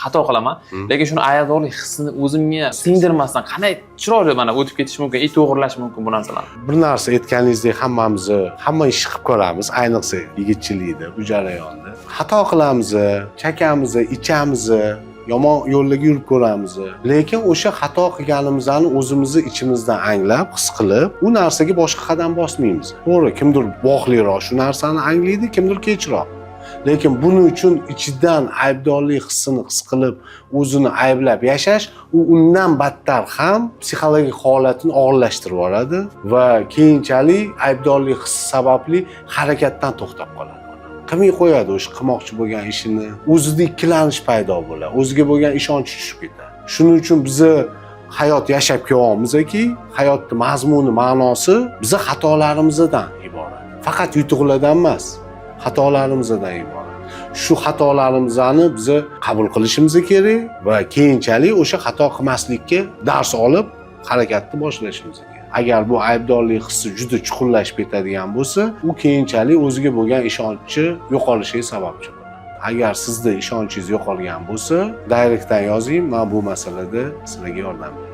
xato qilaman, lekin shuni aybdorlik hissini o'zimga singdirmasdan qanday chiroyli mana o'tib ketish mumkin, to'g'irlash mumkin bu narsalarni. Bir narsa aytganingizdek hamma ish qilib ko'ramiz, ayniqsa yigitchilikda, bu jarayonda. Xato qilamiz, chakamiz, ichamiz, yomon yo'llarga yurib ko'ramiz. Lekin o'sha xato qilganimizni o'zimizni ichimizdan anglab, his qilib, u narsaga boshqa qadam bosmaymiz. To'g'ri, kimdir voqliroq shu narsani anglaydi, kimdir kechroq. Lekin buning uchun ichidan aybdorlik hissini his qilib, o'zini ayblab yashash, u undan battar ham psixologik holatini og'irlashtirib yuboradi va keyinchalik aybdorlik hissi sababli harakatdan to'xtab qoladi. Qilmay qo'yadi o'sha qilmoqchi bo'lgan ishini, o'zida ikkilanish paydo bo'ladi, o'ziga bo'lgan ishonch tushib ketadi. Shuning uchun bizni hayot yashab kelyapmizki, hayotning mazmuni, ma'nosi bizni xatolarimizdan iborat. Faqat yutuqlardan emas, xatolarimizdan iborat. Shu xatolarimizni biz qabul qilishimiz kerak va keyinchalik o'sha xato qilmaslikka dars olib harakatni boshlashimiz kerak. Agar bu aybdorlik hissi juda chuqurlashib ketadigan bo'lsa, u keyinchalik o'ziga bo'lgan ishonchi yo'qolishiga sababchi bo'ladi. Agar sizda ishonchingiz yo'qolgan bo'lsa, direktdan yozing, men bu masalada sizlarga yordam beraman.